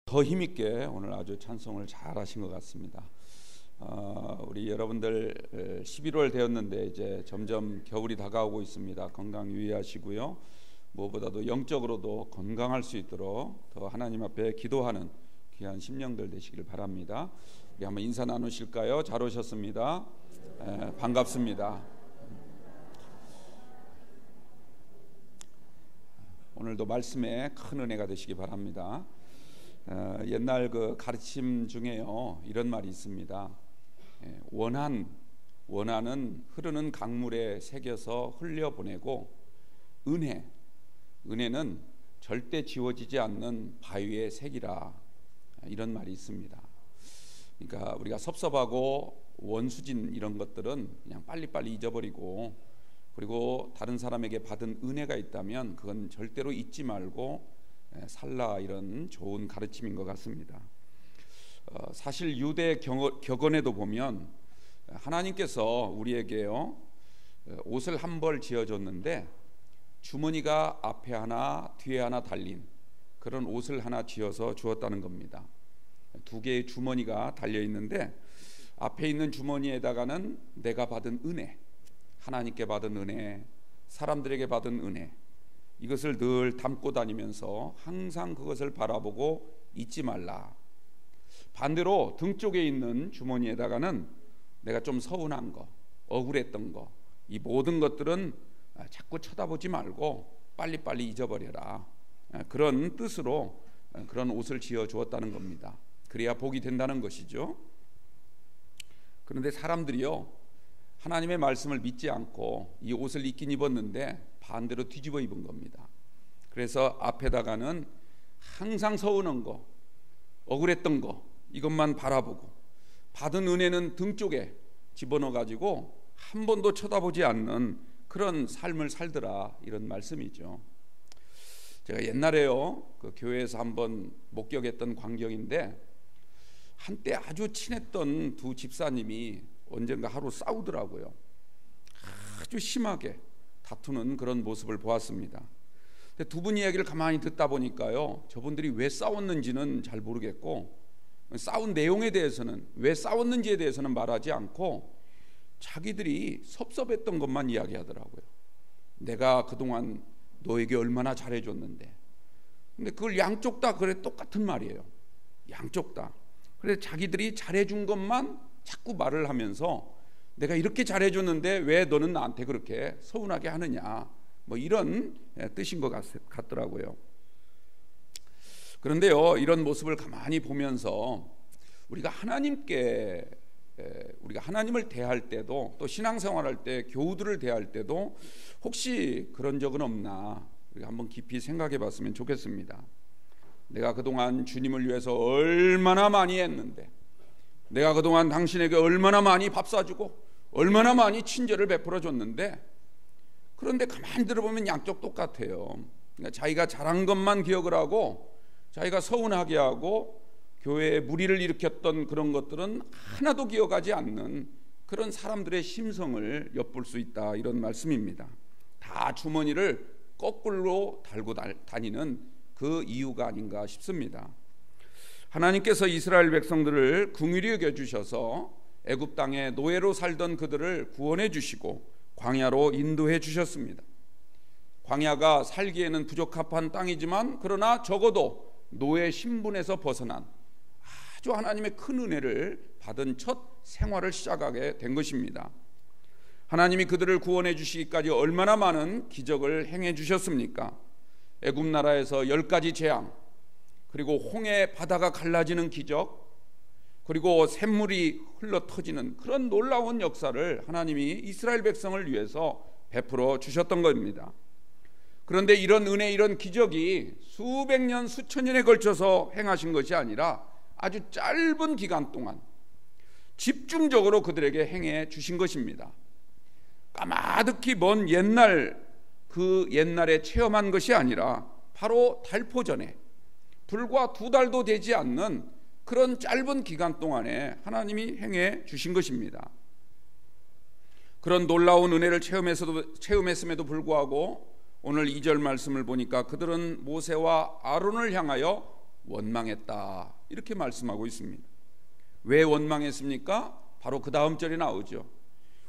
더 힘있게 오늘 아주 찬송을 잘 하신 것 같습니다. 우리 여러분들 11월 되었는데 이제 점점 겨울이 다가오고 있습니다. 건강 유의하시고요. 무엇보다도 영적으로도 건강할 수 있도록 더 하나님 앞에 기도하는 귀한 심령들 되시길 바랍니다. 우리 한번 인사 나누실까요? 잘 오셨습니다. 반갑습니다. 오늘도 말씀에 큰 은혜가 되시기 바랍니다. 옛날 그 가르침 중에요 이런 말이 있습니다. 원한은 흐르는 강물에 새겨서 흘려보내고 은혜는 절대 지워지지 않는 바위에 새기라, 이런 말이 있습니다. 그러니까 우리가 섭섭하고 원수진 이런 것들은 그냥 빨리빨리 잊어버리고, 그리고 다른 사람에게 받은 은혜가 있다면 그건 절대로 잊지 말고 살라, 이런 좋은 가르침인 것 같습니다. 사실 유대 격언에도 보면 하나님께서 우리에게요 옷을 한 벌 지어줬는데 주머니가 앞에 하나 뒤에 하나 달린 그런 옷을 하나 지어서 주었다는 겁니다. 두 개의 주머니가 달려 있는데 앞에 있는 주머니에다가는 내가 받은 은혜, 하나님께 받은 은혜, 사람들에게 받은 은혜, 이것을 늘 담고 다니면서 항상 그것을 바라보고 잊지 말라. 반대로 등 쪽에 있는 주머니에다가는 내가 좀 서운한 거, 억울했던 거, 이 모든 것들은 자꾸 쳐다보지 말고 빨리빨리 잊어버려라, 그런 뜻으로 그런 옷을 지어 주었다는 겁니다. 그래야 복이 된다는 것이죠. 그런데 사람들이요 하나님의 말씀을 믿지 않고 이 옷을 입긴 입었는데 반대로 뒤집어 입은 겁니다. 그래서 앞에다가는 항상 서운한 거, 억울했던 거, 이것만 바라보고 받은 은혜는 등 쪽에 집어넣어 가지고 한 번도 쳐다보지 않는 그런 삶을 살더라, 이런 말씀이죠. 제가 옛날에요 그 교회에서 한번 목격했던 광경인데, 한때 아주 친했던 두 집사님이 언젠가 하루 싸우더라고요. 아주 심하게 다투는 그런 모습을 보았습니다. 근데 두 분 이야기를 가만히 듣다 보니까요 저분들이 왜 싸웠는지는 잘 모르겠고, 싸운 내용에 대해서는, 왜 싸웠는지에 대해서는 말하지 않고 자기들이 섭섭했던 것만 이야기하더라고요. 내가 그동안 너에게 얼마나 잘해줬는데. 근데 그걸 양쪽 다 그래 똑같은 말이에요. 양쪽 다. 그래서 자기들이 잘해준 것만 자꾸 말을 하면서 내가 이렇게 잘해줬는데 왜 너는 나한테 그렇게 서운하게 하느냐, 뭐 이런 뜻인 것 같더라고요. 그런데요 이런 모습을 가만히 보면서 우리가 하나님을 대할 때도, 또 신앙생활할 때 교우들을 대할 때도 혹시 그런 적은 없나 우리가 한번 깊이 생각해 봤으면 좋겠습니다. 내가 그동안 주님을 위해서 얼마나 많이 했는데, 내가 그동안 당신에게 얼마나 많이 밥 사주고 얼마나 많이 친절을 베풀어 줬는데, 그런데 가만히 들어보면 양쪽 똑같아요. 그러니까 자기가 잘한 것만 기억을 하고 자기가 서운하게 하고 교회에 무리를 일으켰던 그런 것들은 하나도 기억하지 않는 그런 사람들의 심성을 엿볼 수 있다, 이런 말씀입니다. 다 주머니를 거꾸로 달고 다니는 그 이유가 아닌가 싶습니다. 하나님께서 이스라엘 백성들을 긍휼히 여겨주셔서 애굽 땅에 노예로 살던 그들을 구원해 주시고 광야로 인도해 주셨습니다. 광야가 살기에는 부적합한 땅이지만 그러나 적어도 노예 신분에서 벗어난 아주 하나님의 큰 은혜를 받은 첫 생활을 시작하게 된 것입니다. 하나님이 그들을 구원해 주시기까지 얼마나 많은 기적을 행해 주셨습니까? 애굽 나라에서 10가지 재앙, 그리고 홍해 바다가 갈라지는 기적, 그리고 샘물이 흘러 터지는 그런 놀라운 역사를 하나님이 이스라엘 백성을 위해서 베풀어 주셨던 겁니다. 그런데 이런 은혜, 이런 기적이 수백 년, 수천 년에 걸쳐서 행하신 것이 아니라 아주 짧은 기간 동안 집중적으로 그들에게 행해 주신 것입니다. 까마득히 먼 옛날에 체험한 것이 아니라 바로 달포 전에, 불과 2달도 되지 않는 그런 짧은 기간 동안에 하나님이 행해 주신 것입니다. 그런 놀라운 은혜를 체험했음에도 불구하고 오늘 2절 말씀을 보니까 그들은 모세와 아론을 향하여 원망했다, 이렇게 말씀하고 있습니다. 왜 원망했습니까? 바로 그 다음 절이 나오죠.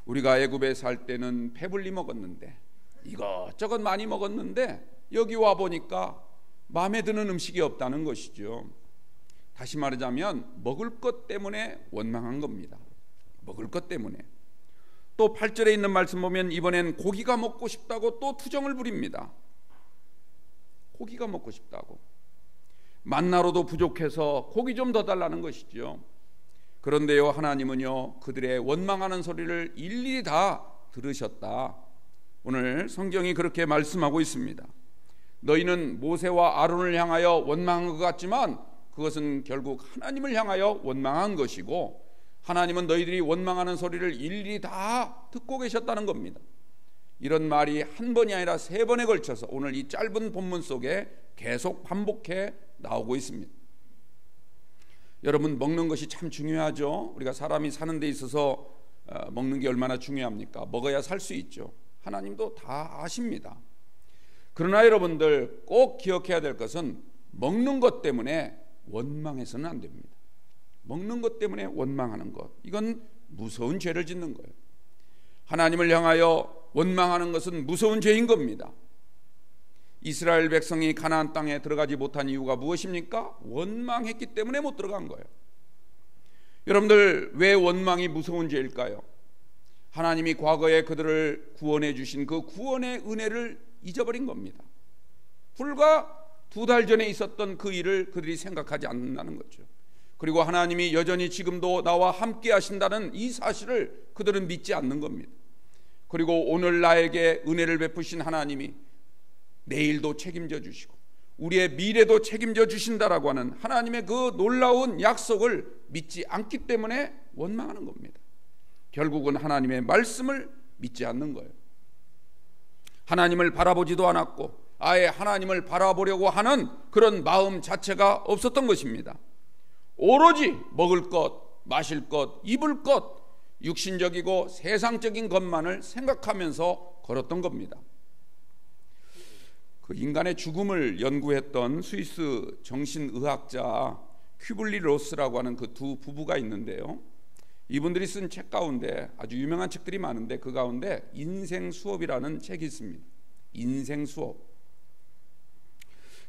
우리가 애굽에 살 때는 배불리 먹었는데, 이것저것 많이 먹었는데 여기 와 보니까 마음에 드는 음식이 없다는 것이죠. 다시 말하자면 먹을 것 때문에 원망한 겁니다. 먹을 것 때문에. 또 8절에 있는 말씀 보면 이번엔 고기가 먹고 싶다고 또 투정을 부립니다. 고기가 먹고 싶다고. 만나로도 부족해서 고기 좀 더 달라는 것이죠. 그런데요, 하나님은요, 그들의 원망하는 소리를 일일이 다 들으셨다. 오늘 성경이 그렇게 말씀하고 있습니다. 너희는 모세와 아론을 향하여 원망한 것 같지만 그것은 결국 하나님을 향하여 원망한 것이고, 하나님은 너희들이 원망하는 소리를 일일이 다 듣고 계셨다는 겁니다. 이런 말이 한 번이 아니라 3번에 걸쳐서 오늘 이 짧은 본문 속에 계속 반복해 나오고 있습니다. 여러분, 먹는 것이 참 중요하죠. 우리가 사람이 사는 데 있어서 먹는 게 얼마나 중요합니까? 먹어야 살 수 있죠. 하나님도 다 아십니다. 그러나 여러분들 꼭 기억해야 될 것은 먹는 것 때문에 원망해서는 안 됩니다. 먹는 것 때문에 원망하는 것, 이건 무서운 죄를 짓는 거예요. 하나님을 향하여 원망하는 것은 무서운 죄인 겁니다. 이스라엘 백성이 가나안 땅에 들어가지 못한 이유가 무엇입니까? 원망했기 때문에 못 들어간 거예요. 여러분들, 왜 원망이 무서운 죄일까요? 하나님이 과거에 그들을 구원해 주신 그 구원의 은혜를 잊어버린 겁니다. 불과 2달 전에 있었던 그 일을 그들이 생각하지 않는다는 거죠. 그리고 하나님이 여전히 지금도 나와 함께 하신다는 이 사실을 그들은 믿지 않는 겁니다. 그리고 오늘 나에게 은혜를 베푸신 하나님이 내일도 책임져 주시고 우리의 미래도 책임져 주신다라고 하는 하나님의 그 놀라운 약속을 믿지 않기 때문에 원망하는 겁니다. 결국은 하나님의 말씀을 믿지 않는 거예요. 하나님을 바라보지도 않았고 아예 하나님을 바라보려고 하는 그런 마음 자체가 없었던 것입니다. 오로지 먹을 것, 마실 것, 입을 것, 육신적이고 세상적인 것만을 생각하면서 걸었던 겁니다. 그 인간의 죽음을 연구했던 스위스 정신의학자 큐블리 로스라고 하는 그 두 부부가 있는데요, 이분들이 쓴 책 가운데 아주 유명한 책들이 많은데 그 가운데 인생 수업이라는 책이 있습니다. 인생 수업.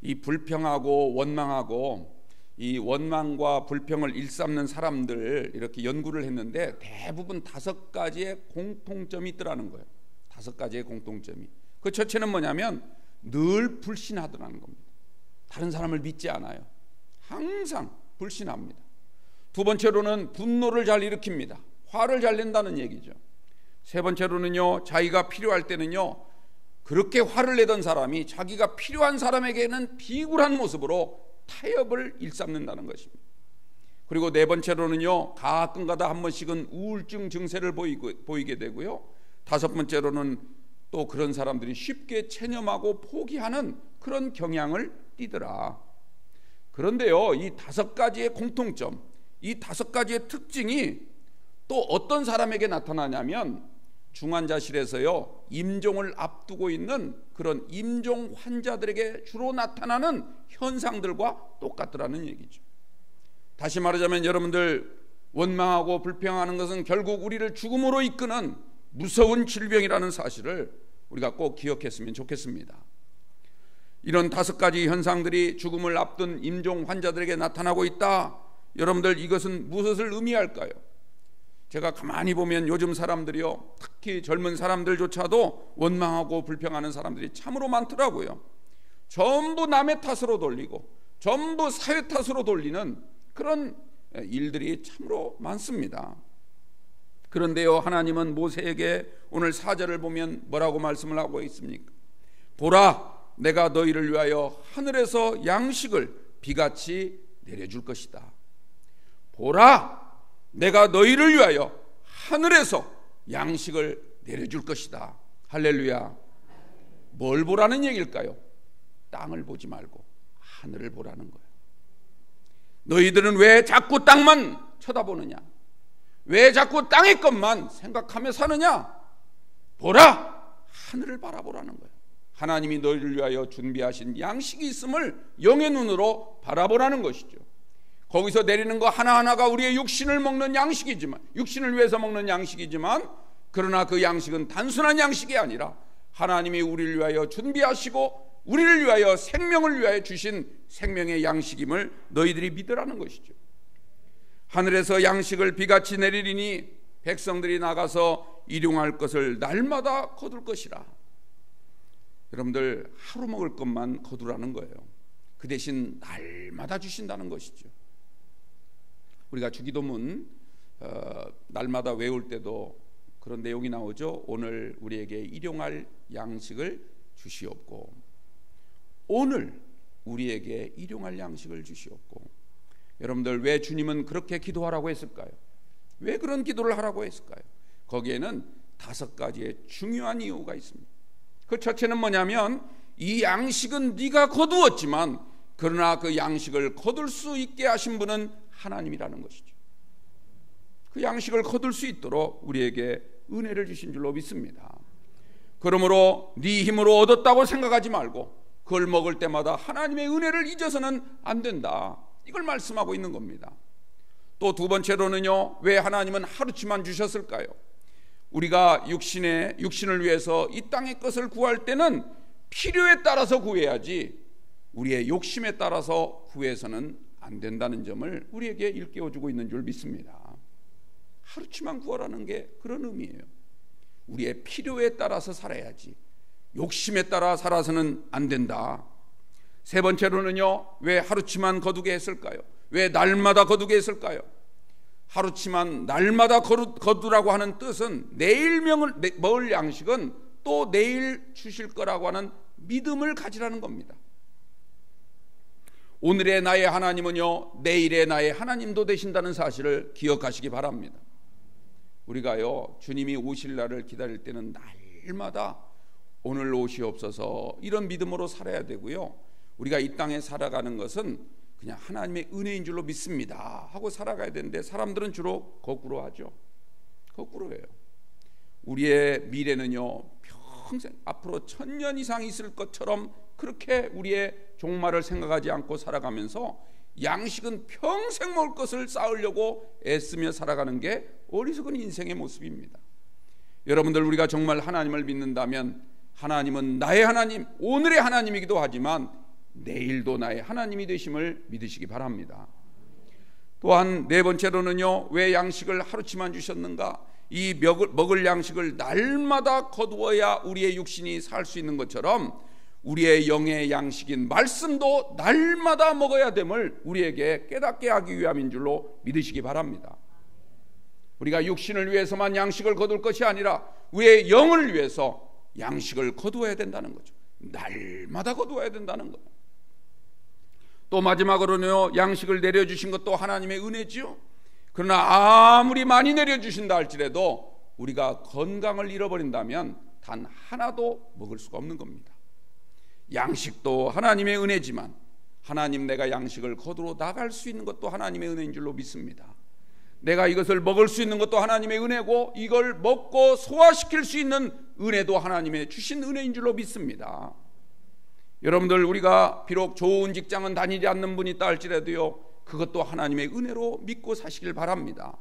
이 불평하고 원망하고 이 원망과 불평을 일삼는 사람들 이렇게 연구를 했는데 대부분 5가지의 공통점이 있더라는 거예요. 5가지의 공통점이. 그 첫째는 뭐냐면 늘 불신하더라는 겁니다. 다른 사람을 믿지 않아요. 항상 불신합니다. 두 번째로는 분노를 잘 일으킵니다. 화를 잘 낸다는 얘기죠. 세 번째로는요, 자기가 필요할 때는요, 그렇게 화를 내던 사람이 자기가 필요한 사람에게는 비굴한 모습으로 타협을 일삼는다는 것입니다. 그리고 네 번째로는요, 가끔가다 한 번씩은 우울증 증세를 보이게 되고요, 5번째로는 또 그런 사람들이 쉽게 체념하고 포기하는 그런 경향을 띠더라. 그런데요, 이 5가지의 공통점, 이 5가지의 특징이 또 어떤 사람에게 나타나냐면 중환자실에서요, 임종을 앞두고 있는 그런 임종 환자들에게 주로 나타나는 현상들과 똑같더라는 얘기죠. 다시 말하자면 여러분들, 원망하고 불평하는 것은 결국 우리를 죽음으로 이끄는 무서운 질병이라는 사실을 우리가 꼭 기억했으면 좋겠습니다. 이런 5가지 현상들이 죽음을 앞둔 임종 환자들에게 나타나고 있다. 여러분들, 이것은 무엇을 의미할까요? 제가 가만히 보면 요즘 사람들이요, 특히 젊은 사람들조차도 원망하고 불평하는 사람들이 참으로 많더라고요. 전부 남의 탓으로 돌리고 전부 사회 탓으로 돌리는 그런 일들이 참으로 많습니다. 그런데요, 하나님은 모세에게 오늘 4절을 보면 뭐라고 말씀을 하고 있습니까? 보라, 내가 너희를 위하여 하늘에서 양식을 비같이 내려줄 것이다. 보라, 내가 너희를 위하여 하늘에서 양식을 내려줄 것이다. 할렐루야. 뭘 보라는 얘기일까요? 땅을 보지 말고 하늘을 보라는 거예요. 너희들은 왜 자꾸 땅만 쳐다보느냐? 왜 자꾸 땅의 것만 생각하며 사느냐? 보라, 하늘을 바라보라는 거예요. 하나님이 너희를 위하여 준비하신 양식이 있음을 영의 눈으로 바라보라는 것이죠. 거기서 내리는 거 하나하나가 우리의 육신을 먹는 양식이지만, 육신을 위해서 먹는 양식이지만, 그러나 그 양식은 단순한 양식이 아니라 하나님이 우리를 위하여 준비하시고 우리를 위하여 생명을 위하여 주신 생명의 양식임을 너희들이 믿으라는 것이죠. 하늘에서 양식을 비같이 내리리니 백성들이 나가서 일용할 것을 날마다 거둘 것이라. 여러분들, 하루 먹을 것만 거두라는 거예요. 그 대신 날마다 주신다는 것이죠. 우리가 주기도문 날마다 외울 때도 그런 내용이 나오죠. 오늘 우리에게 일용할 양식을 주시옵고, 오늘 우리에게 일용할 양식을 주시옵고. 여러분들, 왜 주님은 그렇게 기도하라고 했을까요? 왜 그런 기도를 하라고 했을까요? 거기에는 5가지의 중요한 이유가 있습니다. 그 첫째는 뭐냐면, 이 양식은 네가 거두었지만 그러나 그 양식을 거둘 수 있게 하신 분은 하나님이라는 것이죠. 그 양식을 거둘 수 있도록 우리에게 은혜를 주신 줄로 믿습니다. 그러므로 네 힘으로 얻었다고 생각하지 말고 그걸 먹을 때마다 하나님의 은혜를 잊어서는 안 된다, 이걸 말씀하고 있는 겁니다. 또 두 번째로는요, 왜 하나님은 하루치만 주셨을까요? 우리가 육신을 위해서 이 땅의 것을 구할 때는 필요에 따라서 구해야지 우리의 욕심에 따라서 구해서는 안 된다는 점을 우리에게 일깨워주고 있는 줄 믿습니다. 하루치만 구하라는 게 그런 의미예요. 우리의 필요에 따라서 살아야지 욕심에 따라 살아서는 안 된다. 세 번째로는요, 왜 하루치만 거두게 했을까요? 왜 날마다 거두게 했을까요? 하루치만 날마다 거두라고 하는 뜻은 내일 먹을 양식은 또 내일 주실 거라고 하는 믿음을 가지라는 겁니다. 오늘의 나의 하나님은요, 내일의 나의 하나님도 되신다는 사실을 기억하시기 바랍니다. 우리가요, 주님이 오실 날을 기다릴 때는 날마다 오늘 오시옵소서 이런 믿음으로 살아야 되고요, 우리가 이 땅에 살아가는 것은 그냥 하나님의 은혜인 줄로 믿습니다 하고 살아가야 되는데, 사람들은 주로 거꾸로 하죠. 거꾸로 해요. 우리의 미래는요, 평생 앞으로 1000년 이상 있을 것처럼 그렇게 우리의 종말을 생각하지 않고 살아가면서 양식은 평생 먹을 것을 쌓으려고 애쓰며 살아가는 게 어리석은 인생의 모습입니다. 여러분들, 우리가 정말 하나님을 믿는다면 하나님은 나의 하나님, 오늘의 하나님이기도 하지만 내일도 나의 하나님이 되심을 믿으시기 바랍니다. 또한 네 번째로는요, 왜 양식을 하루치만 주셨는가? 이 먹을 양식을 날마다 거두어야 우리의 육신이 살 수 있는 것처럼 우리의 영의 양식인 말씀도 날마다 먹어야 됨을 우리에게 깨닫게 하기 위함인 줄로 믿으시기 바랍니다. 우리가 육신을 위해서만 양식을 거둘 것이 아니라 우리의 영을 위해서 양식을 거두어야 된다는 거죠. 날마다 거두어야 된다는 거예요. 또 마지막으로는요, 양식을 내려주신 것도 하나님의 은혜지요. 그러나 아무리 많이 내려주신다 할지라도 우리가 건강을 잃어버린다면 단 하나도 먹을 수가 없는 겁니다. 양식도 하나님의 은혜지만 하나님, 내가 양식을 거두러 나갈 수 있는 것도 하나님의 은혜인 줄로 믿습니다. 내가 이것을 먹을 수 있는 것도 하나님의 은혜고 이걸 먹고 소화시킬 수 있는 은혜도 하나님의 주신 은혜인 줄로 믿습니다. 여러분들, 우리가 비록 좋은 직장은 다니지 않는 분이 있다 할지라도요, 그것도 하나님의 은혜로 믿고 사시길 바랍니다.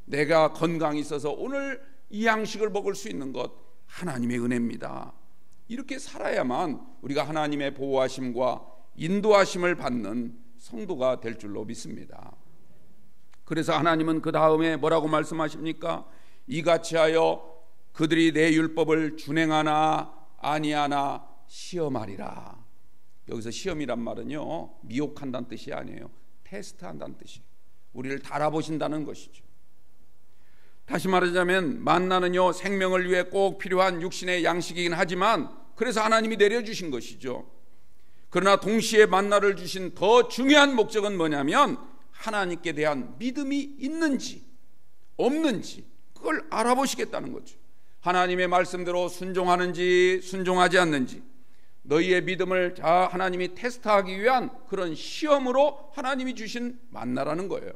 내가 건강이 있어서 오늘 이 양식을 먹을 수 있는 것 하나님의 은혜입니다. 이렇게 살아야만 우리가 하나님의 보호하심과 인도하심을 받는 성도가 될 줄로 믿습니다. 그래서 하나님은 그 다음에 뭐라고 말씀하십니까? 이같이 하여 그들이 내 율법을 준행하나 아니하나 시험하리라. 여기서 시험이란 말은요, 미혹한다는 뜻이 아니에요. 테스트한다는 뜻이에요. 우리를 달아보신다는 것이죠. 다시 말하자면 만나는요, 생명을 위해 꼭 필요한 육신의 양식이긴 하지만 그래서 하나님이 내려주신 것이죠. 그러나 동시에 만나를 주신 더 중요한 목적은 뭐냐면 하나님께 대한 믿음이 있는지 없는지 그걸 알아보시겠다는 거죠. 하나님의 말씀대로 순종하는지 순종하지 않는지 너희의 믿음을 하나님이 테스트하기 위한 그런 시험으로 하나님이 주신 만나라는 거예요.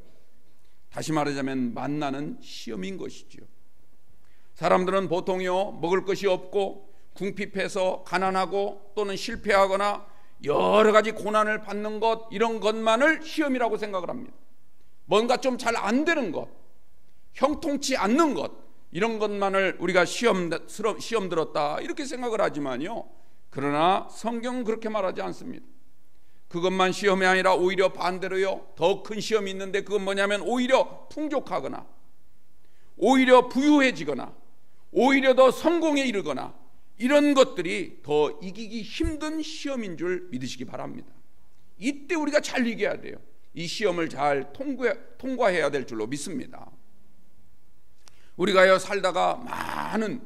다시 말하자면 만나는 시험인 것이죠. 사람들은 보통요, 먹을 것이 없고 궁핍해서 가난하고 또는 실패하거나 여러 가지 고난을 받는 것, 이런 것만을 시험이라고 생각을 합니다. 뭔가 좀 잘 안 되는 것, 형통치 않는 것, 이런 것만을 우리가 시험 들었다 이렇게 생각을 하지만요, 그러나 성경은 그렇게 말하지 않습니다. 그것만 시험이 아니라 오히려 반대로요, 더 큰 시험이 있는데, 그건 뭐냐면 오히려 풍족하거나 오히려 부유해지거나 오히려 더 성공에 이르거나, 이런 것들이 더 이기기 힘든 시험인 줄 믿으시기 바랍니다. 이때 우리가 잘 이겨야 돼요. 이 시험을 잘 통과해야 될 줄로 믿습니다. 우리가요, 살다가 많은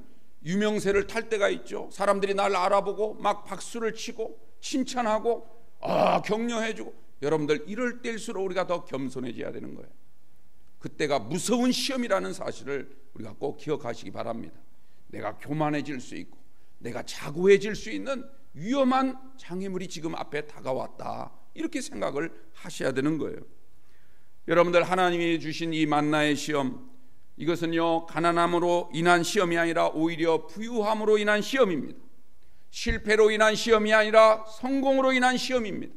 유명세를 탈 때가 있죠. 사람들이 날 알아보고 막 박수를 치고 칭찬하고 격려해주고, 여러분들 이럴 때일수록 우리가 더 겸손해져야 되는 거예요. 그때가 무서운 시험이라는 사실을 우리가 꼭 기억하시기 바랍니다. 내가 교만해질 수 있고 내가 자고해질 수 있는 위험한 장애물이 지금 앞에 다가왔다, 이렇게 생각을 하셔야 되는 거예요. 여러분들, 하나님이 주신 이 만나의 시험, 이것은요, 가난함으로 인한 시험이 아니라 오히려 부유함으로 인한 시험입니다. 실패로 인한 시험이 아니라 성공으로 인한 시험입니다.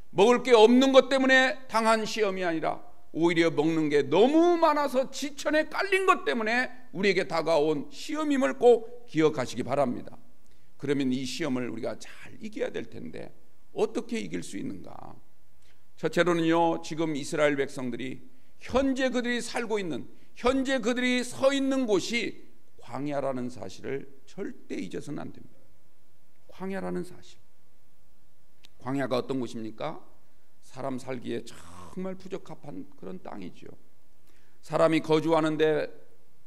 먹을 게 없는 것 때문에 당한 시험이 아니라 오히려 먹는 게 너무 많아서 지천에 깔린 것 때문에 우리에게 다가온 시험임을 꼭 기억하시기 바랍니다. 그러면 이 시험을 우리가 잘 이겨야 될 텐데 어떻게 이길 수 있는가? 첫째로는요, 지금 이스라엘 백성들이 현재 그들이 살고 있는, 현재 그들이 서 있는 곳이 광야라는 사실을 절대 잊어서는 안 됩니다. 광야라는 사실. 광야가 어떤 곳입니까? 사람 살기에 정말 부적합한 그런 땅이죠. 사람이 거주하는데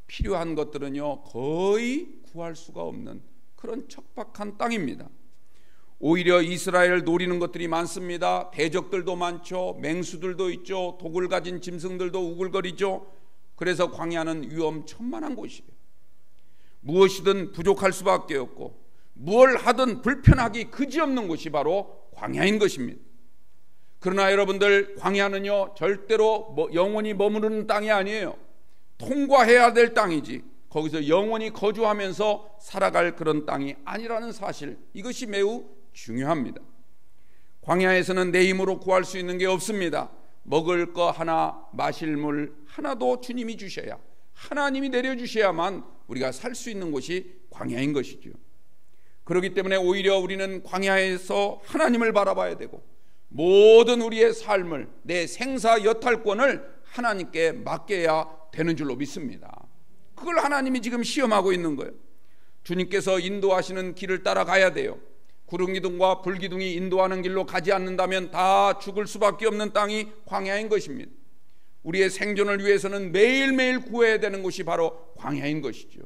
필요한 것들은요, 거의 구할 수가 없는 그런 척박한 땅입니다. 오히려 이스라엘을 노리는 것들이 많습니다. 대적들도 많죠. 맹수들도 있죠. 독을 가진 짐승들도 우글거리죠. 그래서 광야는 위험천만한 곳이에요. 무엇이든 부족할 수밖에 없고 무엇을 하든 불편하기 그지없는 곳이 바로 광야인 것입니다. 그러나 여러분들, 광야는요, 절대로 영원히 머무르는 땅이 아니에요. 통과해야 될 땅이지, 거기서 영원히 거주하면서 살아갈 그런 땅이 아니라는 사실, 이것이 매우 중요합니다. 광야에서는 내 힘으로 구할 수 있는 게 없습니다. 먹을 거 하나, 마실 물 하나도 주님이 주셔야, 하나님이 내려주셔야만 우리가 살 수 있는 곳이 광야인 것이죠. 그렇기 때문에 오히려 우리는 광야에서 하나님을 바라봐야 되고, 모든 우리의 삶을, 내 생사 여탈권을 하나님께 맡겨야 되는 줄로 믿습니다. 그걸 하나님이 지금 시험하고 있는 거예요. 주님께서 인도하시는 길을 따라가야 돼요. 구름기둥과 불기둥이 인도하는 길로 가지 않는다면 다 죽을 수밖에 없는 땅이 광야인 것입니다. 우리의 생존을 위해서는 매일매일 구해야 되는 곳이 바로 광야인 것이죠.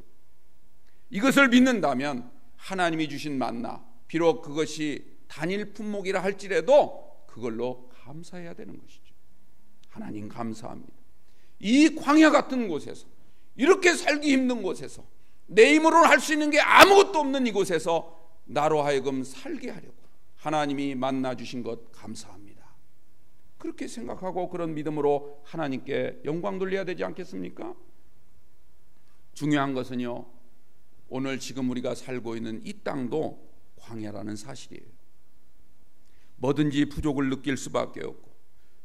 이것을 믿는다면 하나님이 주신 만나, 비록 그것이 단일 품목이라 할지라도 그걸로 감사해야 되는 것이죠. 하나님 감사합니다. 이 광야 같은 곳에서, 이렇게 살기 힘든 곳에서, 내 힘으로는 할 수 있는 게 아무것도 없는 이곳에서 나로 하여금 살게 하려고 하나님이 만나 주신 것 감사합니다. 그렇게 생각하고 그런 믿음으로 하나님께 영광 돌려야 되지 않겠습니까? 중요한 것은요, 오늘 지금 우리가 살고 있는 이 땅도 광야라는 사실이에요. 뭐든지 부족을 느낄 수밖에 없고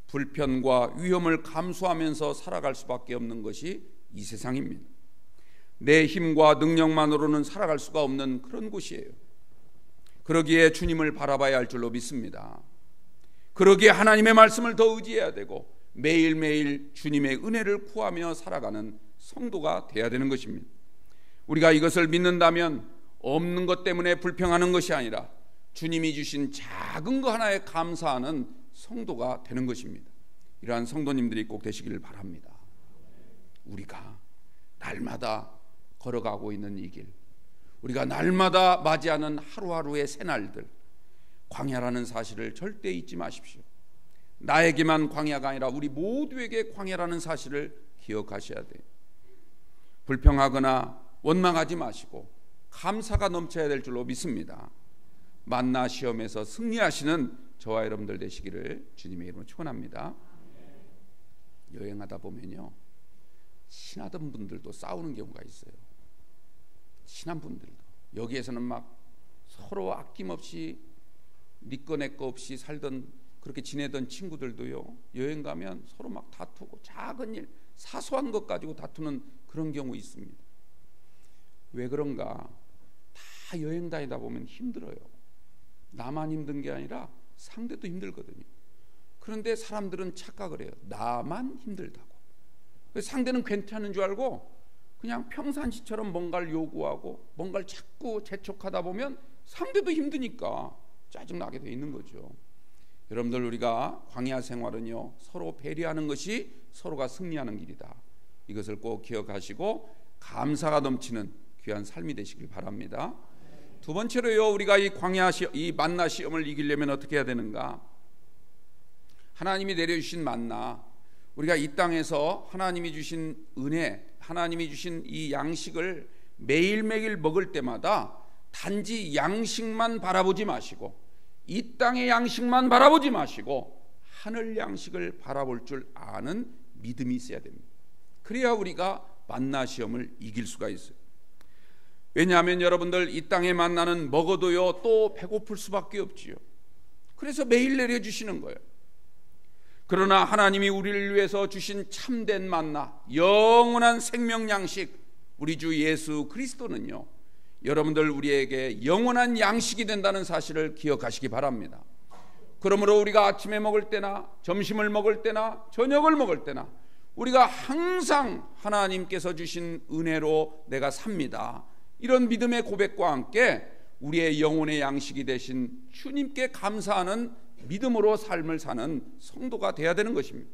불편과 위험을 감수하면서 살아갈 수밖에 없는 것이 이 세상입니다. 내 힘과 능력만으로는 살아갈 수가 없는 그런 곳이에요. 그러기에 주님을 바라봐야 할 줄로 믿습니다. 그러기에 하나님의 말씀을 더 의지해야 되고 매일매일 주님의 은혜를 구하며 살아가는 성도가 되어야 되는 것입니다. 우리가 이것을 믿는다면 없는 것 때문에 불평하는 것이 아니라 주님이 주신 작은 거 하나에 감사하는 성도가 되는 것입니다. 이러한 성도님들이 꼭 되시기를 바랍니다. 우리가 날마다 걸어가고 있는 이 길, 우리가 날마다 맞이하는 하루하루의 새날들, 광야라는 사실을 절대 잊지 마십시오. 나에게만 광야가 아니라 우리 모두에게 광야라는 사실을 기억하셔야 돼요. 불평하거나 원망하지 마시고 감사가 넘쳐야 될 줄로 믿습니다. 만나 시험에서 승리하시는 저와 여러분들 되시기를 주님의 이름으로 축원합니다. 여행하다 보면요, 친하던 분들도 싸우는 경우가 있어요. 친한 분들도 여기에서는 막 서로 아낌없이 네 거 내 거 없이 살던 그렇게 지내던 친구들도요, 여행 가면 서로 막 다투고 작은 일, 사소한 것 가지고 다투는 그런 경우 있습니다. 왜 그런가? 다 여행 다니다 보면 힘들어요. 나만 힘든 게 아니라 상대도 힘들거든요. 그런데 사람들은 착각을 해요. 나만 힘들다고. 상대는 괜찮은 줄 알고 그냥 평상시처럼 뭔가를 요구하고 뭔가를 자꾸 재촉하다 보면 상대도 힘드니까 짜증나게 돼 있는 거죠. 여러분들, 우리가 광야 생활은요, 서로 배려하는 것이 서로가 승리하는 길이다. 이것을 꼭 기억하시고 감사가 넘치는 귀한 삶이 되시길 바랍니다. 두 번째로요, 우리가 이 만나 시험을 이기려면 어떻게 해야 되는가? 하나님이 내려주신 만나, 우리가 이 땅에서 하나님이 주신 은혜, 하나님이 주신 이 양식을 매일매일 먹을 때마다 단지 양식만 바라보지 마시고, 이 땅의 양식만 바라보지 마시고 하늘 양식을 바라볼 줄 아는 믿음이 있어야 됩니다. 그래야 우리가 만나 시험을 이길 수가 있어요. 왜냐하면 여러분들, 이 땅의 만나는 먹어도요 또 배고플 수밖에 없지요. 그래서 매일 내려주시는 거예요. 그러나 하나님이 우리를 위해서 주신 참된 만나, 영원한 생명 양식, 우리 주 예수 그리스도는요, 여러분들, 우리에게 영원한 양식이 된다는 사실을 기억하시기 바랍니다. 그러므로 우리가 아침에 먹을 때나 점심을 먹을 때나 저녁을 먹을 때나 우리가 항상 하나님께서 주신 은혜로 내가 삽니다, 이런 믿음의 고백과 함께 우리의 영혼의 양식이 되신 주님께 감사하는 믿음으로 삶을 사는 성도가 되어야 되는 것입니다.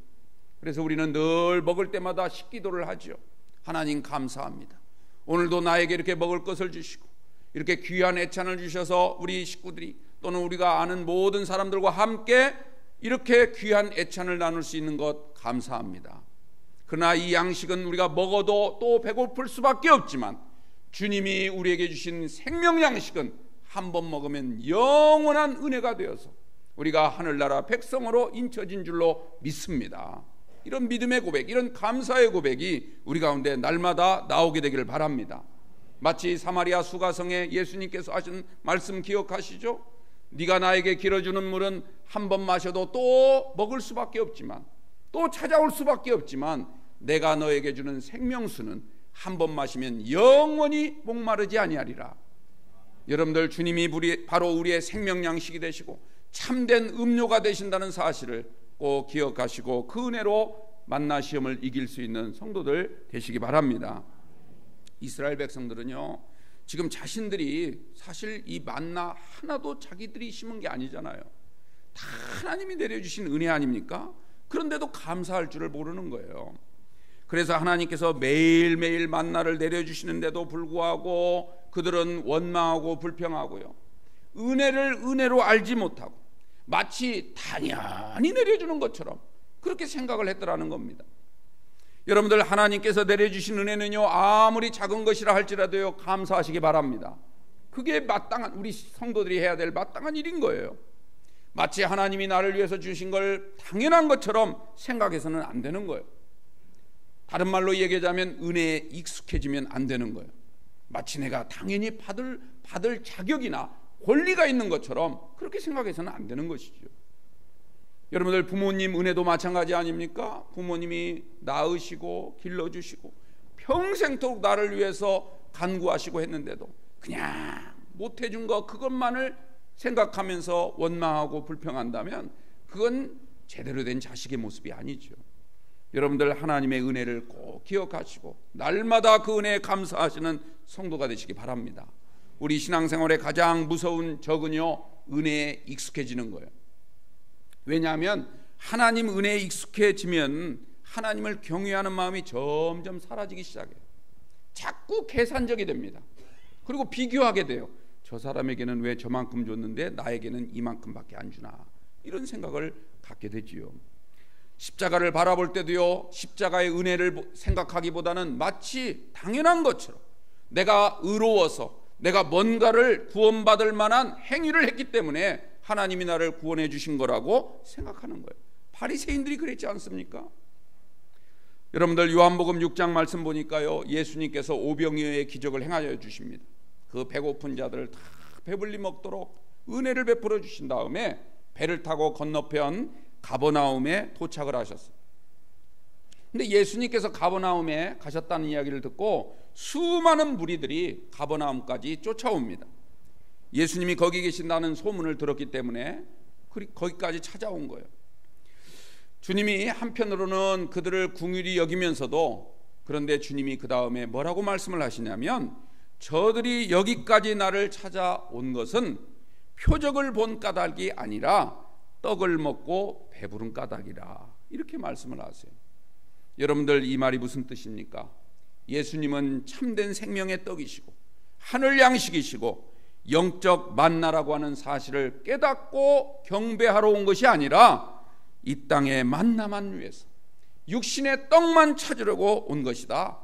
그래서 우리는 늘 먹을 때마다 식기도를 하죠. 하나님 감사합니다. 오늘도 나에게 이렇게 먹을 것을 주시고 이렇게 귀한 애찬을 주셔서 우리 식구들이 또는 우리가 아는 모든 사람들과 함께 이렇게 귀한 애찬을 나눌 수 있는 것 감사합니다. 그러나 이 양식은 우리가 먹어도 또 배고플 수밖에 없지만 주님이 우리에게 주신 생명 양식은 한 번 먹으면 영원한 은혜가 되어서 우리가 하늘나라 백성으로 인쳐진 줄로 믿습니다. 이런 믿음의 고백, 이런 감사의 고백이 우리 가운데 날마다 나오게 되기를 바랍니다. 마치 사마리아 수가성에 예수님께서 하신 말씀 기억하시죠? 네가 나에게 길어주는 물은 한 번 마셔도 또 먹을 수밖에 없지만, 또 찾아올 수밖에 없지만 내가 너에게 주는 생명수는 한 번 마시면 영원히 목마르지 아니하리라. 여러분들, 주님이 바로 우리의 생명 양식이 되시고 참된 음료가 되신다는 사실을 꼭 기억하시고 그 은혜로 만나 시험을 이길 수 있는 성도들 되시기 바랍니다. 이스라엘 백성들은요, 지금 자신들이 사실 이 만나 하나도 자기들이 심은 게 아니잖아요. 다 하나님이 내려주신 은혜 아닙니까? 그런데도 감사할 줄을 모르는 거예요. 그래서 하나님께서 매일매일 만나를 내려주시는데도 불구하고 그들은 원망하고 불평하고요, 은혜를 은혜로 알지 못하고 마치 당연히 내려주는 것처럼 그렇게 생각을 했더라는 겁니다. 여러분들, 하나님께서 내려주신 은혜는요, 아무리 작은 것이라 할지라도요 감사하시기 바랍니다. 그게 마땅한, 우리 성도들이 해야 될 마땅한 일인 거예요. 마치 하나님이 나를 위해서 주신 걸 당연한 것처럼 생각해서는 안 되는 거예요. 다른 말로 얘기하자면 은혜에 익숙해지면 안 되는 거예요. 마치 내가 당연히 받을 자격이나 권리가 있는 것처럼 그렇게 생각해서는 안 되는 것이죠. 여러분들, 부모님 은혜도 마찬가지 아닙니까? 부모님이 낳으시고 길러주시고 평생토록 나를 위해서 간구하시고 했는데도 그냥 못해준 거 그것만을 생각하면서 원망하고 불평한다면 그건 제대로 된 자식의 모습이 아니죠. 여러분들, 하나님의 은혜를 꼭 기억하시고 날마다 그 은혜에 감사하시는 성도가 되시기 바랍니다. 우리 신앙생활의 가장 무서운 적은요, 은혜에 익숙해지는 거예요. 왜냐하면 하나님 은혜에 익숙해지면 하나님을 경외하는 마음이 점점 사라지기 시작해요. 자꾸 계산적이 됩니다. 그리고 비교하게 돼요. 저 사람에게는 왜 저만큼 줬는데 나에게는 이만큼밖에 안 주나, 이런 생각을 갖게 되지요. 십자가를 바라볼 때도요, 십자가의 은혜를 생각하기보다는 마치 당연한 것처럼 내가 의로워서 내가 뭔가를 구원받을 만한 행위를 했기 때문에 하나님이 나를 구원해 주신 거라고 생각하는 거예요. 바리새인들이 그랬지 않습니까? 여러분들, 요한복음 6장 말씀 보니까요, 예수님께서 오병이어의 기적을 행하여 주십니다. 그 배고픈 자들 다 배불리 먹도록 은혜를 베풀어 주신 다음에 배를 타고 건너편 가버나움에 도착을 하셨어요. 근데 예수님께서 가버나움에 가셨다는 이야기를 듣고 수많은 무리들이 가버나움까지 쫓아옵니다. 예수님이 거기 계신다는 소문을 들었기 때문에 거기까지 찾아온 거예요. 주님이 한편으로는 그들을 긍휼히 여기면서도, 그런데 주님이 그 다음에 뭐라고 말씀을 하시냐면, 저들이 여기까지 나를 찾아온 것은 표적을 본 까닭이 아니라 떡을 먹고 배부른 까닭이라, 이렇게 말씀을 하세요. 여러분들, 이 말이 무슨 뜻입니까? 예수님은 참된 생명의 떡이시고 하늘 양식이시고 영적 만나라고 하는 사실을 깨닫고 경배하러 온 것이 아니라 이 땅의 만나만 위해서 육신의 떡만 찾으려고 온 것이다.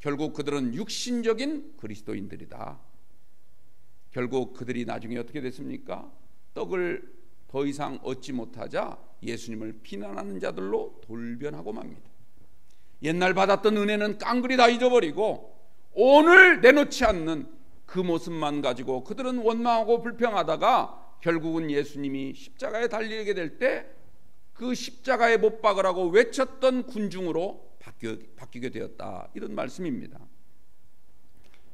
결국 그들은 육신적인 그리스도인들이다. 결국 그들이 나중에 어떻게 됐습니까? 떡을 더 이상 얻지 못하자 예수님을 비난하는 자들로 돌변하고 맙니다. 옛날 받았던 은혜는 깡그리 다 잊어버리고 오늘 내놓지 않는 그 모습만 가지고 그들은 원망하고 불평하다가 결국은 예수님이 십자가에 달리게 될 때 그 십자가에 못 박으라고 외쳤던 군중으로 바뀌게 되었다, 이런 말씀입니다.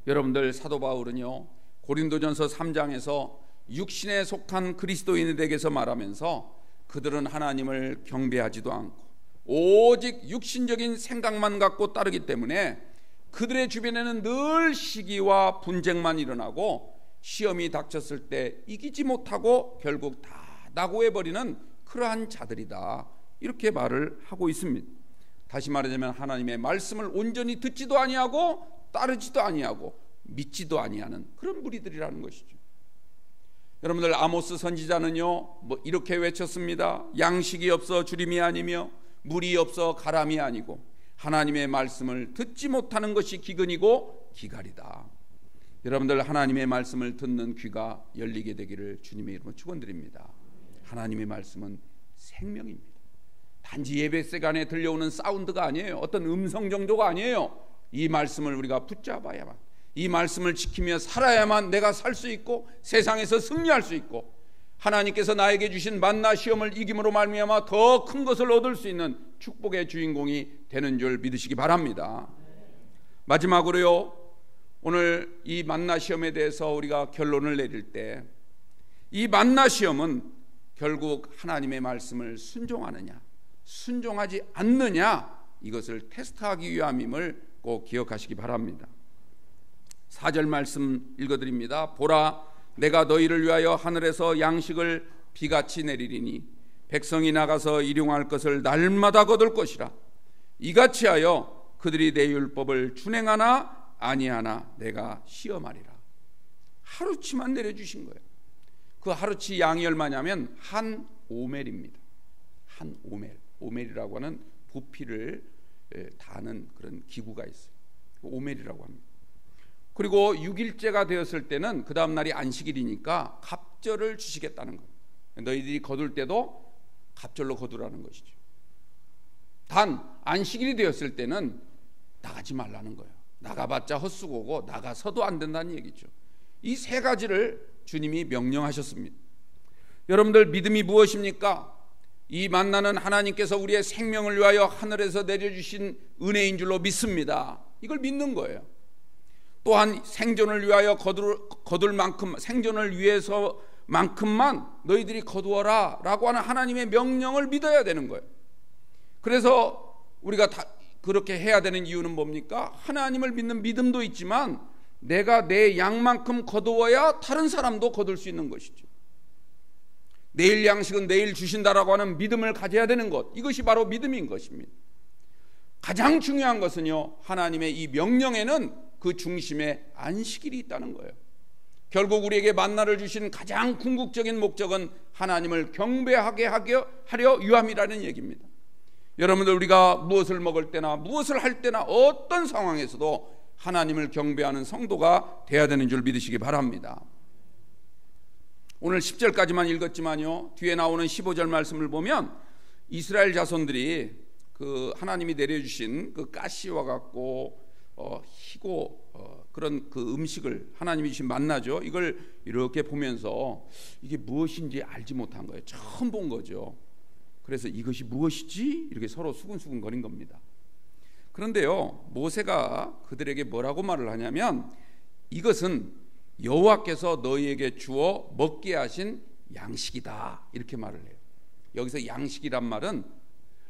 여러분들, 사도 바울은요, 고린도전서 3장에서 육신에 속한 그리스도인들에게서 말하면서 그들은 하나님을 경배하지도 않고 오직 육신적인 생각만 갖고 따르기 때문에 그들의 주변에는 늘 시기와 분쟁만 일어나고 시험이 닥쳤을 때 이기지 못하고 결국 다 낙오해버리는 그러한 자들이다, 이렇게 말을 하고 있습니다. 다시 말하자면 하나님의 말씀을 온전히 듣지도 아니하고 따르지도 아니하고 믿지도 아니하는 그런 무리들이라는 것이죠. 여러분들, 아모스 선지자는요 이렇게 외쳤습니다. 양식이 없어 주림이 아니며 물이 없어 가람이 아니고 하나님의 말씀을 듣지 못하는 것이 기근이고 기갈이다. 여러분들, 하나님의 말씀을 듣는 귀가 열리게 되기를 주님의 이름으로 축원드립니다. 하나님의 말씀은 생명입니다. 단지 예배 시간에 들려오는 사운드가 아니에요. 어떤 음성 정도가 아니에요. 이 말씀을 우리가 붙잡아야만, 이 말씀을 지키며 살아야만 내가 살 수 있고 세상에서 승리할 수 있고 하나님께서 나에게 주신 만나 시험을 이김으로 말미암아 더 큰 것을 얻을 수 있는 축복의 주인공이 되는 줄 믿으시기 바랍니다. 마지막으로요, 오늘 이 만나 시험에 대해서 우리가 결론을 내릴 때 이 만나 시험은 결국 하나님의 말씀을 순종하느냐 순종하지 않느냐, 이것을 테스트하기 위함임을 꼭 기억하시기 바랍니다. 4절 말씀 읽어드립니다. 보라, 내가 너희를 위하여 하늘에서 양식을 비같이 내리리니 백성이 나가서 일용할 것을 날마다 거둘 것이라. 이같이 하여 그들이 내 율법을 준행하나 아니하나 내가 시험하리라. 하루치만 내려주신 거예요. 그 하루치 양이 얼마냐면 한 오멜입니다. 한 오멜. 오멜이라고 하는 부피를 다는 그런 기구가 있어요. 오멜이라고 합니다. 그리고 6일째가 되었을 때는 그 다음 날이 안식일이니까 갑절을 주시겠다는 거예요. 너희들이 거둘 때도 갑절로 거두라는 것이죠. 단 안식일이 되었을 때는 나가지 말라는 거예요. 나가봤자 헛수고고 나가서도 안 된다는 얘기죠. 이 세 가지를 주님이 명령하셨습니다. 여러분들, 믿음이 무엇입니까? 이 만나는 하나님께서 우리의 생명을 위하여 하늘에서 내려주신 은혜인 줄로 믿습니다. 이걸 믿는 거예요. 또한 생존을 위하여 거둘 만큼, 생존을 위해서만큼만 너희들이 거두어라 라고 하는 하나님의 명령을 믿어야 되는 거예요. 그래서 우리가 다 그렇게 해야 되는 이유는 뭡니까? 하나님을 믿는 믿음도 있지만 내가 내 양만큼 거두어야 다른 사람도 거둘 수 있는 것이죠. 내일 양식은 내일 주신다라고 하는 믿음을 가져야 되는 것, 이것이 바로 믿음인 것입니다. 가장 중요한 것은요, 하나님의 이 명령에는 그 중심에 안식일이 있다는 거예요. 결국 우리에게 만나를 주신 가장 궁극적인 목적은 하나님을 경배하게 하려 유함이라는 얘기입니다. 여러분들, 우리가 무엇을 먹을 때나 무엇을 할 때나 어떤 상황에서도 하나님을 경배하는 성도가 돼야 되는 줄 믿으시기 바랍니다. 오늘 10절까지만 읽었지만요, 뒤에 나오는 15절 말씀을 보면 이스라엘 자손들이 그 하나님이 내려주신 그 가시와 같고 희고 그런 그 음식을 하나님이 주신 만나죠. 이걸 이렇게 보면서 이게 무엇인지 알지 못한 거예요. 처음 본 거죠. 그래서 이것이 무엇이지? 이렇게 서로 수근수근 거린 겁니다. 그런데요, 모세가 그들에게 뭐라고 말을 하냐면 이것은 여호와께서 너희에게 주어 먹게 하신 양식이다, 이렇게 말을 해요. 여기서 양식이란 말은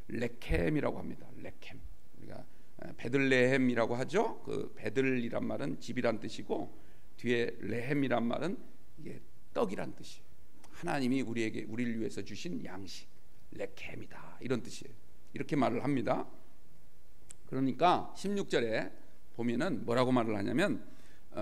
레켐이라고 합니다. 레켐. 우리가 베들레헴이라고 하죠. 그 베들이란 말은 집이란 뜻이고 뒤에 레헴이란 말은 이게 떡이란 뜻이에요. 하나님이 우리를 위해서 주신 양식, 레켐이다, 이런 뜻이에요. 이렇게 말을 합니다. 그러니까 16절에 보면은 뭐라고 말을 하냐면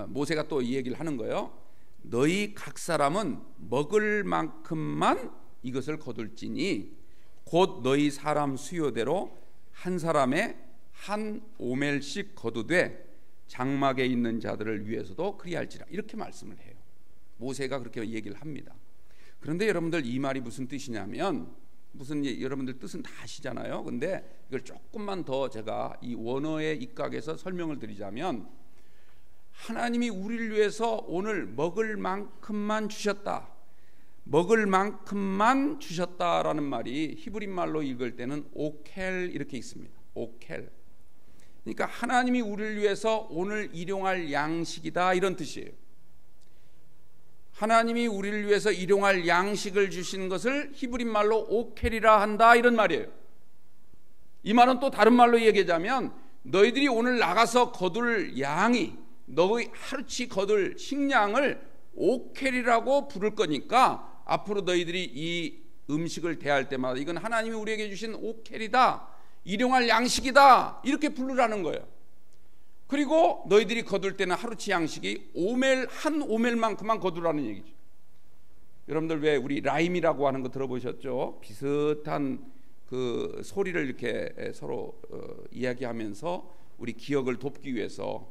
모세가 또 이 얘기를 하는 거예요. 너희 각 사람은 먹을 만큼만 이것을 거둘지니 곧 너희 사람 수요대로 한 사람에 한 오멜씩 거두되 장막에 있는 자들을 위해서도 그리할지라, 이렇게 말씀을 해요. 모세가 그렇게 얘기를 합니다. 그런데 여러분들 이 말이 무슨 뜻이냐면 여러분들 뜻은 다 아시잖아요. 근데 이걸 조금만 더 제가 이 원어의 입각에서 설명을 드리자면 하나님이 우리를 위해서 오늘 먹을 만큼만 주셨다, 먹을 만큼만 주셨다라는 말이 히브리 말로 읽을 때는 오켈 이렇게 있습니다. 오켈. 그러니까 하나님이 우리를 위해서 오늘 일용할 양식이다, 이런 뜻이에요. 하나님이 우리를 위해서 일용할 양식을 주신 것을 히브리 말로 오켈이라 한다, 이런 말이에요. 이 말은 또 다른 말로 얘기하자면 너희들이 오늘 나가서 거둘 양이, 너희 하루치 거둘 식량을 오켈이라고 부를 거니까 앞으로 너희들이 이 음식을 대할 때마다 이건 하나님이 우리에게 주신 오켈이다, 일용할 양식이다, 이렇게 부르라는 거예요. 그리고 너희들이 거둘 때는 하루치 양식이 한 오멜만큼만 거두라는 얘기죠. 여러분들 왜 우리 라임이라고 하는 거 들어보셨죠? 비슷한 그 소리를 이렇게 서로 이야기하면서 우리 기억을 돕기 위해서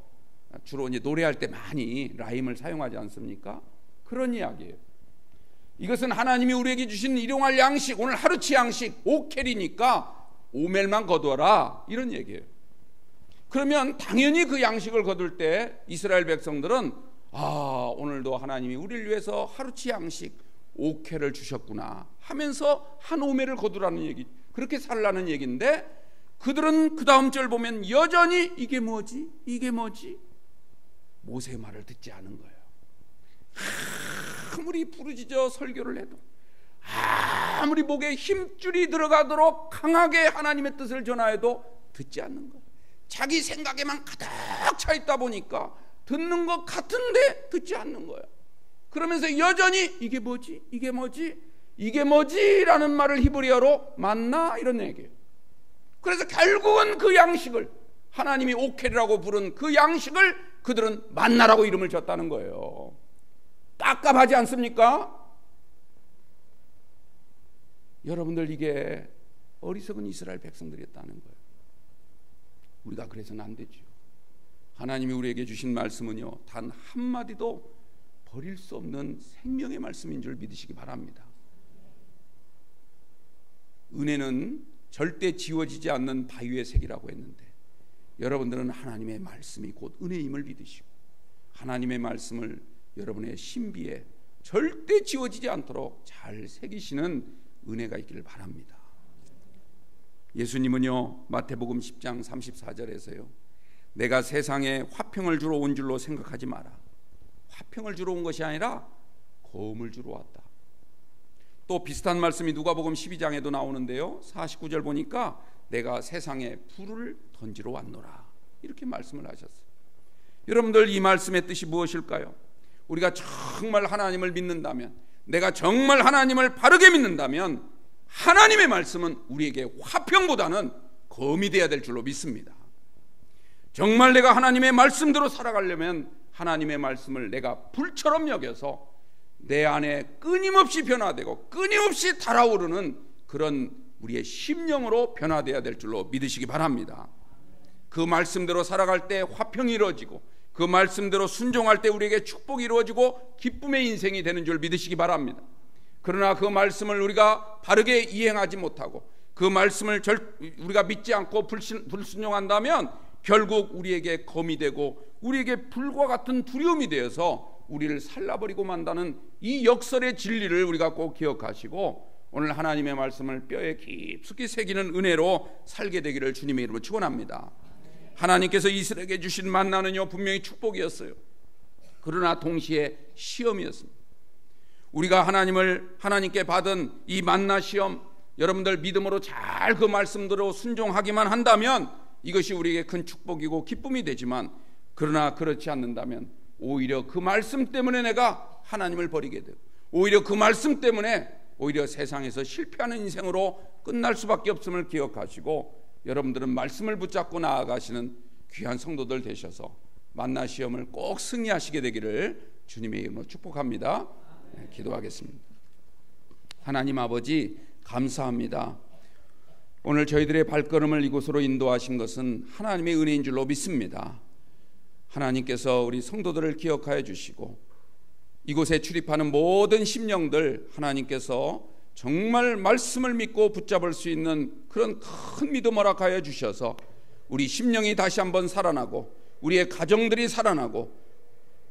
주로 이제 노래할 때 많이 라임을 사용하지 않습니까? 그런 이야기예요. 이것은 하나님이 우리에게 주신 일용할 양식, 오늘 하루치 양식 오켈이니까 오멜만 거두어라, 이런 얘기예요. 그러면 당연히 그 양식을 거둘 때 이스라엘 백성들은 오늘도 하나님이 우리를 위해서 하루치 양식 오켈을 주셨구나 하면서 한 오멜을 거두라는 얘기, 그렇게 살라는 얘기인데 그들은 그 다음 절 보면 여전히 이게 뭐지? 이게 뭐지? 모세의 말을 듣지 않은 거예요. 아무리 부르짖어 설교를 해도, 아무리 목에 힘줄이 들어가도록 강하게 하나님의 뜻을 전하여도 듣지 않는 거예요. 자기 생각에만 가득 차 있다 보니까 듣는 것 같은데 듣지 않는 거예요. 그러면서 여전히 이게 뭐지? 이게 뭐지? 이게 뭐지? 라는 말을 히브리어로 만나, 이런 얘기예요. 그래서 결국은 그 양식을, 하나님이 오켈이라고 부른 그 양식을 그들은 만나라고 이름을 줬다는 거예요. 깝깝하지 않습니까? 여러분들, 이게 어리석은 이스라엘 백성들이었다는 거예요. 우리가 그래서는 안 되죠. 하나님이 우리에게 주신 말씀은요, 단 한마디도 버릴 수 없는 생명의 말씀인 줄 믿으시기 바랍니다. 은혜는 절대 지워지지 않는 바위의 색이라고 했는데 여러분들은 하나님의 말씀이 곧 은혜임을 믿으시고 하나님의 말씀을 여러분의 신비에 절대 지워지지 않도록 잘 새기시는 은혜가 있기를 바랍니다. 예수님은요, 마태복음 10장 34절에서요, 내가 세상에 화평을 주러 온 줄로 생각하지 마라. 화평을 주러 온 것이 아니라 고음을 주러 왔다. 또 비슷한 말씀이 누가복음 12장에도 나오는데요, 49절 보니까 내가 세상에 불을 던지러 왔노라, 이렇게 말씀을 하셨어요. 여러분들, 이 말씀의 뜻이 무엇일까요? 우리가 정말 하나님을 믿는다면, 내가 정말 하나님을 바르게 믿는다면 하나님의 말씀은 우리에게 화평보다는 검이 되어야 될 줄로 믿습니다. 정말 내가 하나님의 말씀대로 살아가려면 하나님의 말씀을 내가 불처럼 여겨서 내 안에 끊임없이 변화되고 끊임없이 달아오르는 그런 우리의 심령으로 변화되어야 될 줄로 믿으시기 바랍니다. 그 말씀대로 살아갈 때 화평이 이루어지고 그 말씀대로 순종할 때 우리에게 축복이 이루어지고 기쁨의 인생이 되는 줄 믿으시기 바랍니다. 그러나 그 말씀을 우리가 바르게 이행하지 못하고 그 말씀을 우리가 믿지 않고 불순종한다면 결국 우리에게 검이 되고 우리에게 불과 같은 두려움이 되어서 우리를 살라버리고 만다는 이 역설의 진리를 우리가 꼭 기억하시고 오늘 하나님의 말씀을 뼈에 깊숙이 새기는 은혜로 살게 되기를 주님의 이름으로 축원합니다. 하나님께서 이스라엘에게 주신 만나는요 분명히 축복이었어요. 그러나 동시에 시험이었습니다. 우리가 하나님께 받은 이 만나 시험, 여러분들 믿음으로 잘 그 말씀대로 순종하기만 한다면 이것이 우리에게 큰 축복이고 기쁨이 되지만, 그러나 그렇지 않는다면 오히려 그 말씀 때문에 내가 하나님을 버리게 되고 오히려 그 말씀 때문에 오히려 세상에서 실패하는 인생으로 끝날 수밖에 없음을 기억하시고, 여러분들은 말씀을 붙잡고 나아가시는 귀한 성도들 되셔서 만나 시험을 꼭 승리하시게 되기를 주님의 이름으로 축복합니다. 네, 기도하겠습니다. 하나님 아버지 감사합니다. 오늘 저희들의 발걸음을 이곳으로 인도하신 것은 하나님의 은혜인 줄로 믿습니다. 하나님께서 우리 성도들을 기억하여 주시고 이곳에 출입하는 모든 심령들 하나님께서 정말 말씀을 믿고 붙잡을 수 있는 그런 큰 믿음 허락하여 주셔서 우리 심령이 다시 한번 살아나고 우리의 가정들이 살아나고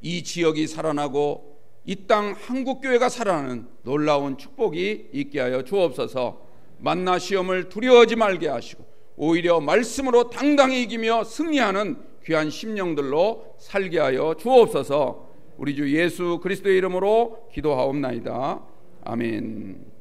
이 지역이 살아나고 이 땅 한국교회가 살아나는 놀라운 축복이 있게 하여 주옵소서. 만나 시험을 두려워하지 말게 하시고 오히려 말씀으로 당당히 이기며 승리하는 귀한 심령들로 살게 하여 주옵소서. 우리 주 예수 그리스도의 이름으로 기도하옵나이다. 아멘.